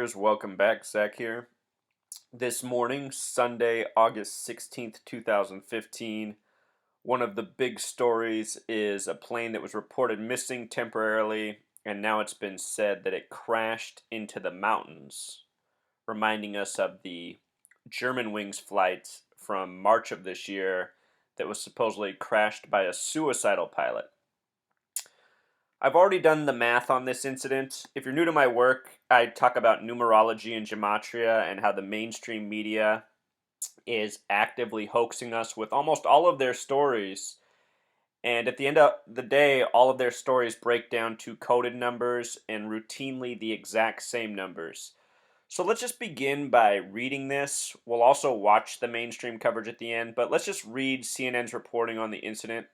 Seekers, welcome back. Zach here. This morning, Sunday, August 16th, 2015, one of the big stories is a plane that was reported missing temporarily, and now it's been said that it crashed into the mountains, reminding us of the Germanwings flight from March of this year that was supposedly crashed by a suicidal pilot. I've already done the math on this incident. If you're new to my work, I talk about numerology and gematria and how the mainstream media is actively hoaxing us with almost all of their stories. And at the end of the day, all of their stories break down to coded numbers and routinely the exact same numbers. So let's just begin by reading this. We'll also watch the mainstream coverage at the end, but let's just read CNN's reporting on the incident.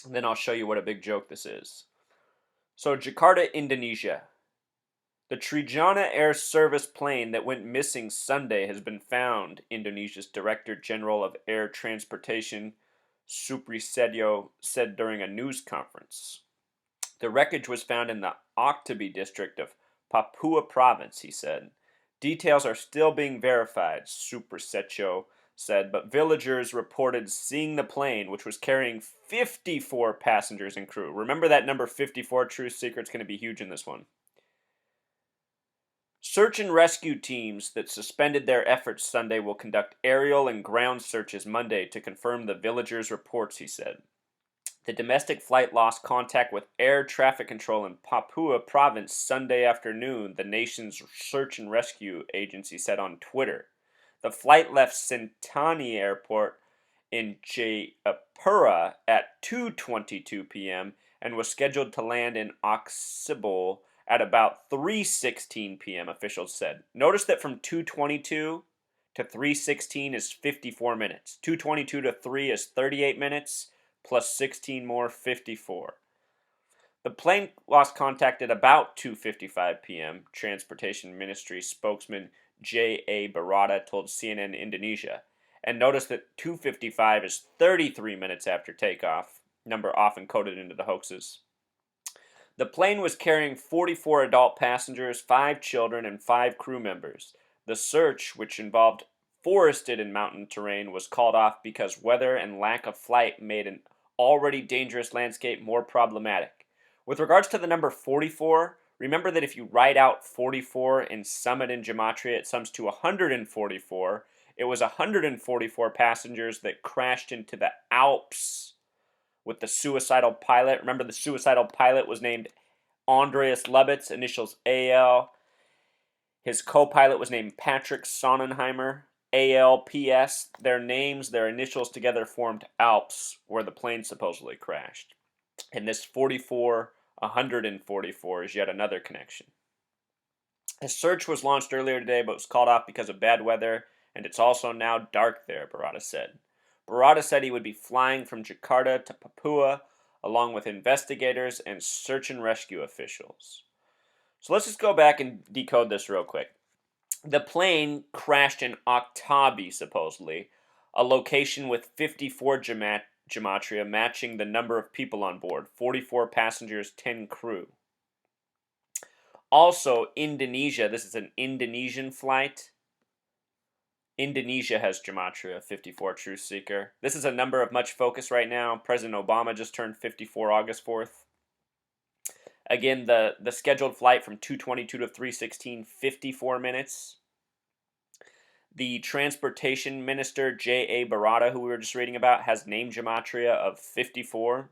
And then I'll show you what a big joke this is. So, Jakarta, Indonesia. The Trajana Air Service plane that went missing Sunday has been found, Indonesia's Director General of Air Transportation, Suprisetyo, said during a news conference. The wreckage was found in the Oktabi district of Papua province, he said. Details are still being verified, Suprisetyo said, but villagers reported seeing the plane, which was carrying 54 passengers and crew. Remember that number 54, True Secret's going to be huge in this one. Search and rescue teams that suspended their efforts Sunday will conduct aerial and ground searches Monday to confirm the villagers' reports, he said. The domestic flight lost contact with air traffic control in Papua province Sunday afternoon, the nation's search and rescue agency said on Twitter. The flight left Sentani Airport in Jayapura at 2:22 p.m. and was scheduled to land in Oxbow at about 3:16 p.m., officials said. Notice that from 2:22 to 3:16 is 54 minutes. 2:22 to 3 is 38 minutes, plus 16 more, 54. The plane lost contact at about 2:55 p.m., Transportation Ministry spokesman J.A. Barata told CNN Indonesia. And notice that 2:55 is 33 minutes after takeoff, number often coded into the hoaxes. The plane was carrying 44 adult passengers, 5 children, and 5 crew members. The search, which involved forested and mountain terrain, was called off because weather and lack of flight made an already dangerous landscape more problematic. With regards to the number 44, remember that if you write out 44 and sum it in gematria, it sums to 144. It was 144 passengers that crashed into the Alps with the suicidal pilot. Remember, the suicidal pilot was named Andreas Lubitz, initials AL. His co-pilot was named Patrick Sonnenheimer, ALPS. Their names, their initials together formed ALPS, where the plane supposedly crashed. And this 144 is yet another connection. A search was launched earlier today, but was called off because of bad weather, and it's also now dark there, Barata said. Barata said he would be flying from Jakarta to Papua, along with investigators and search and rescue officials. So let's just go back and decode this real quick. The plane crashed in Oktabi, supposedly, a location with 54 gematria matching the number of people on board, 44 passengers, 10 crew. Also, Indonesia, this is an Indonesian flight. Indonesia has gematria 54, True Seeker. This is a number of much focus right now. President Obama just turned 54 August 4th. Again, the scheduled flight from 2:22 to 3:16, 54 minutes. The Transportation Minister, J.A. Barata, who we were just reading about, has name gematria of 54.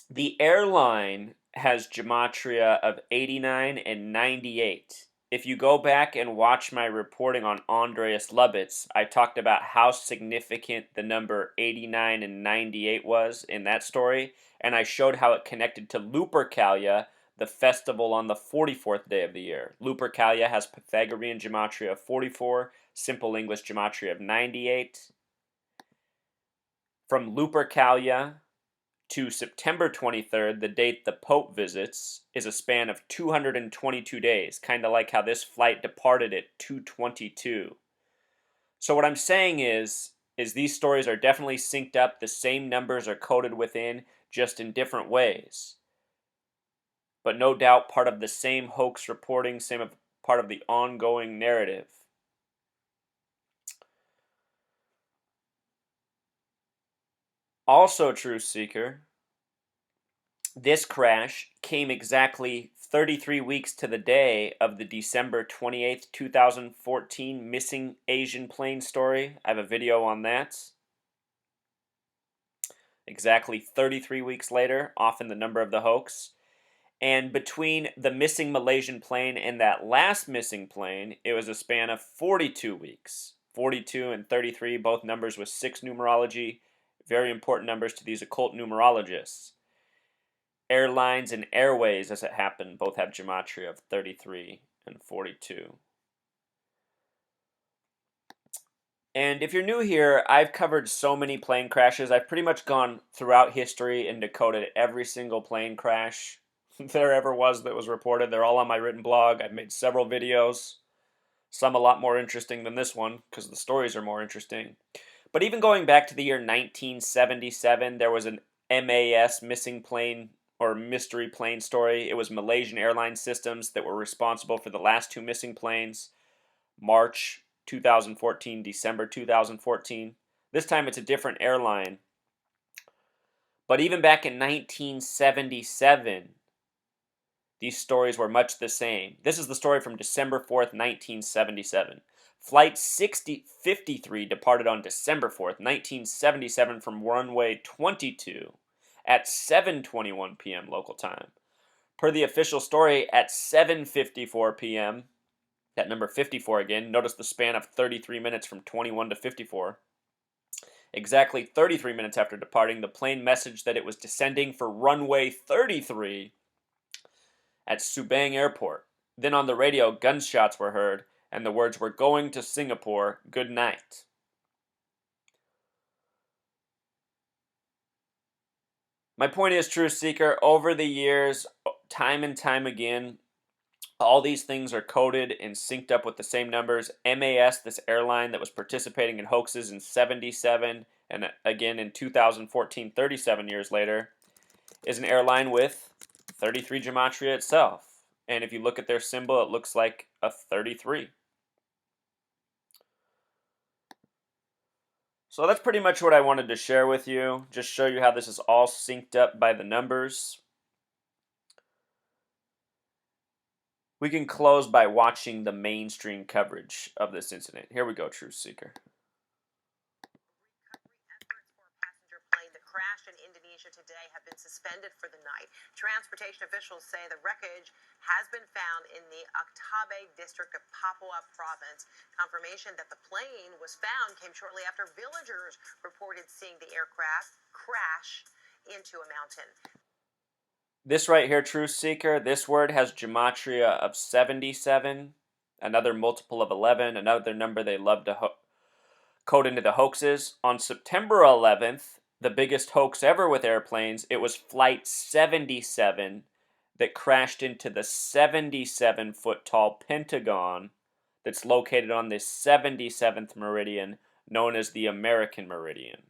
The airline has gematria of 89 and 98. If you go back and watch my reporting on Andreas Lubitz, I talked about how significant the number 89 and 98 was in that story, and I showed how it connected to Lupercalia, the festival on the 44th day of the year. Lupercalia has Pythagorean gematria of 44, simple English gematria of 98. From Lupercalia to September 23rd, the date the Pope visits, is a span of 222 days, kind of like how this flight departed at 2:22. So what I'm saying is these stories are definitely synced up. The same numbers are coded within, just in different ways. but no doubt part of the same hoax reporting, part of the ongoing narrative. Also, Truth Seeker, this crash came exactly 33 weeks to the day of the December 28th, 2014 missing Asian plane story. I have a video on that. Exactly 33 weeks later, often the number of the hoax. And between the missing Malaysian plane and that last missing plane, it was a span of 42 weeks. 42 and 33, both numbers with 6 numerology. Very important numbers to these occult numerologists. Airlines and airways, as it happened, both have gematria of 33 and 42. And if you're new here, I've covered so many plane crashes. I've pretty much gone throughout history and decoded every single plane crash there ever was that was reported. They're all on my written blog. I've made several videos, some a lot more interesting than this one because the stories are more interesting. But even going back to the year 1977, there was an MAS missing plane or mystery plane story. It was Malaysian Airlines Systems that were responsible for the last 2 missing planes, March 2014, December 2014. This time it's a different airline. But even back in 1977, these stories were much the same. This is the story from December 4th, 1977. Flight 53 departed on December 4th, 1977 from runway 22 at 7:21 p.m. local time. Per the official story, at 7:54 p.m., that number 54 again, notice the span of 33 minutes from 21 to 54. Exactly 33 minutes after departing, the plane messaged that it was descending for runway 33 at Subang Airport. Then on the radio, gunshots were heard, and the words were "Going to Singapore, good night." My point is, Truth Seeker, over the years, time and time again, all these things are coded and synced up with the same numbers. MAS, this airline that was participating in hoaxes in 77 and again in 2014, 37 years later, is an airline with 33 gematria itself. And if you look at their symbol, it looks like a 33. So that's pretty much what I wanted to share with you. Just show you how this is all synced up by the numbers. We can close by watching the mainstream coverage of this incident. Here we go, Truth Seeker. Crashed in Indonesia today have been suspended for the night. Transportation officials say the wreckage has been found in the Aktabe district of Papua province. Confirmation that the plane was found came shortly after villagers reported seeing the aircraft crash into a mountain. This right here, Truth Seeker, this word has gematria of 77, another multiple of 11, another number they love to code into the hoaxes. On September 11th, the biggest hoax ever with airplanes, it was Flight 77 that crashed into the 77-foot tall Pentagon that's located on the 77th meridian, known as the American Meridian.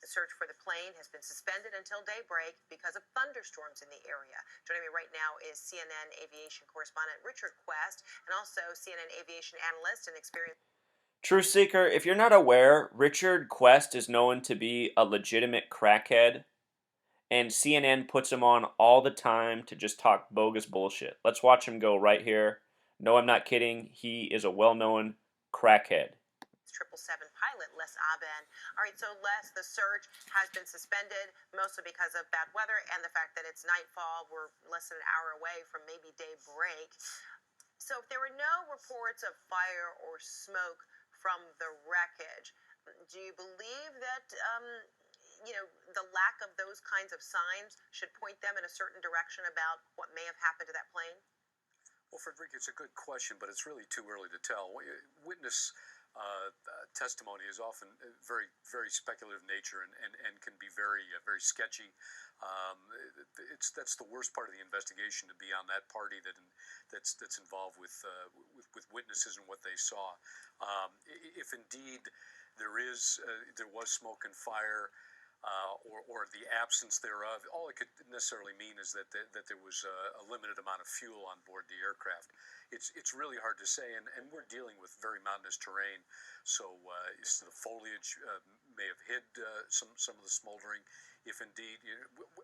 The search for the plane has been suspended until daybreak because of thunderstorms in the area. Joining me right now is CNN aviation correspondent Richard Quest and also CNN aviation analyst and experienced. Truth Seeker, if you're not aware, Richard Quest is known to be a legitimate crackhead, and CNN puts him on all the time to just talk bogus bullshit. Let's watch him go right here. No, I'm not kidding. He is a well-known crackhead. 777 pilot Les Aben. All right, so Les, the search has been suspended mostly because of bad weather and the fact that it's nightfall. We're less than an hour away from maybe daybreak. So if there were no reports of fire or smoke from the wreckage, do you believe that the lack of those kinds of signs should point them in a certain direction about what may have happened to that plane? Well, Frederica, it's a good question, but it's really too early to tell. Witness testimony is often very, very speculative nature and can be very, very sketchy. That's the worst part of the investigation, to be on that party that's involved with witnesses and what they saw. If indeed there was smoke and fire, or the absence thereof. All it could necessarily mean is that there was a limited amount of fuel on board the aircraft. It's really hard to say, and we're dealing with very mountainous terrain, so the foliage may have hid some of the smoldering. If indeed,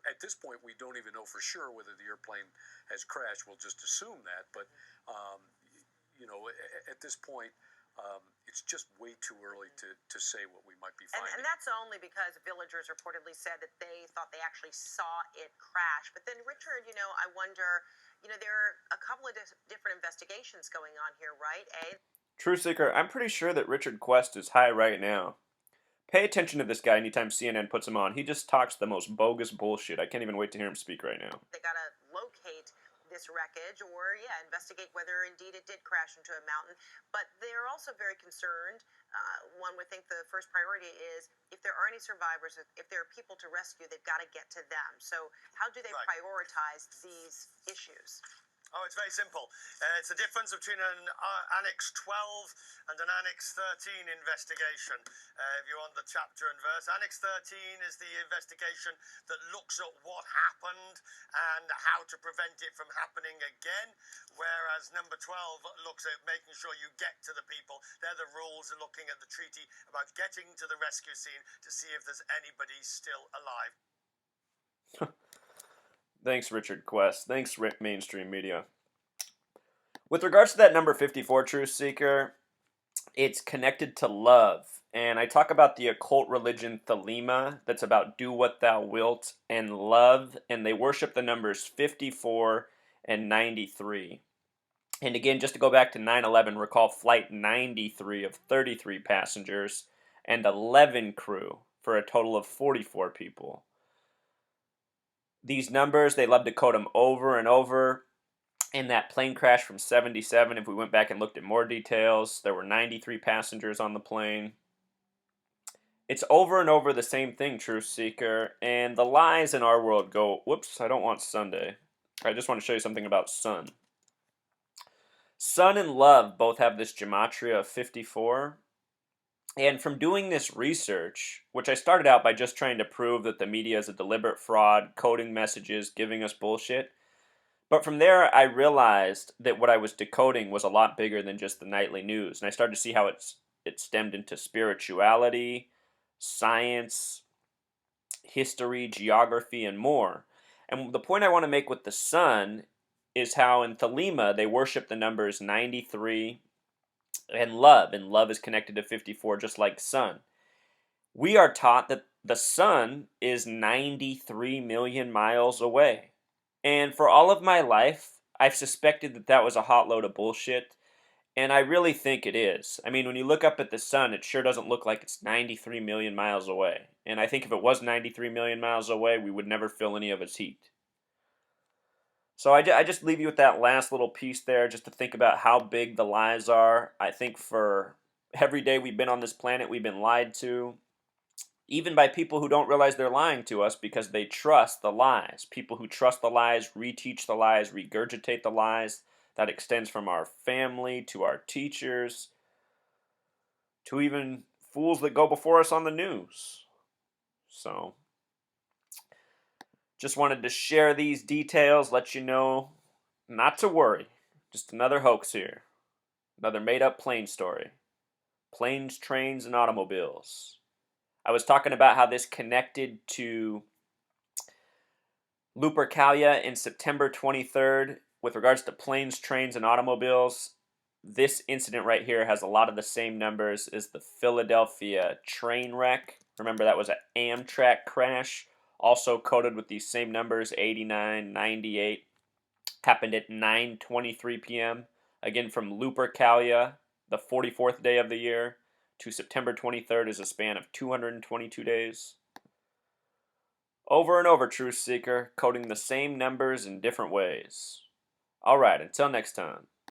at this point, we don't even know for sure whether the airplane has crashed. We'll just assume that, but at this point, it's just way too early to say what we might be finding. And that's only because villagers reportedly said that they thought they actually saw it crash. But then, Richard, I wonder, there are a couple of different investigations going on here, right? True Seeker, I'm pretty sure that Richard Quest is high right now. Pay attention to this guy anytime CNN puts him on. He just talks the most bogus bullshit. I can't even wait to hear him speak right now. They got to locate this wreckage or, investigate whether indeed it did crash into a mountain. But they're also very concerned. One would think the first priority is if there are any survivors, if there are people to rescue, they've got to get to them. So how do they prioritize these issues? Oh, it's very simple. It's the difference between an Annex 12 and an Annex 13 investigation. If you want the chapter and verse, Annex 13 is the investigation that looks at what happened and how to prevent it from happening again, whereas number 12 looks at making sure you get to the people. They're the rules and looking at the treaty about getting to the rescue scene to see if there's anybody still alive. Thanks, Richard Quest. Thanks, mainstream media. With regards to that number 54 Truth Seeker, it's connected to love. And I talk about the occult religion Thelema, that's about do what thou wilt and love. And they worship the numbers 54 and 93. And again, just to go back to 9/11, recall Flight 93 of 33 passengers and 11 crew for a total of 44 people. These numbers, they love to code them over and over. In that plane crash from 77, if we went back and looked at more details, there were 93 passengers on the plane. It's over and over the same thing, Truth Seeker, and the lies in our world go, whoops, I don't want Sunday. I just want to show you something about sun. Sun and love both have this gematria of 54. And from doing this research, which I started out by just trying to prove that the media is a deliberate fraud, coding messages, giving us bullshit. But from there, I realized that what I was decoding was a lot bigger than just the nightly news. And I started to see how it stemmed into spirituality, science, history, geography, and more. And the point I want to make with the sun is how in Thelema, they worship the numbers 93 and love is connected to 54 just like sun. We are taught that the sun is 93 million miles away. And for all of my life, I've suspected that that was a hot load of bullshit, and I really think it is. I mean, when you look up at the sun, it sure doesn't look like it's 93 million miles away. And I think if it was 93 million miles away, we would never feel any of its heat. So I just leave you with that last little piece there, just to think about how big the lies are. I think for every day we've been on this planet, we've been lied to, even by people who don't realize they're lying to us because they trust the lies. People who trust the lies, reteach the lies, regurgitate the lies. That extends from our family to our teachers to even fools that go before us on the news. So just wanted to share these details, let you know not to worry. Just another hoax here. Another made-up plane story. Planes, trains, and automobiles. I was talking about how this connected to Lupercalia in September 23rd. With regards to planes, trains, and automobiles, this incident right here has a lot of the same numbers as the Philadelphia train wreck. Remember, that was an Amtrak crash. Also coded with these same numbers, 89, 98. Happened at 9:23 p.m. Again, from Lupercalia, the 44th day of the year, to September 23rd is a span of 222 days. Over and over, Truth Seeker, coding the same numbers in different ways. Alright, until next time.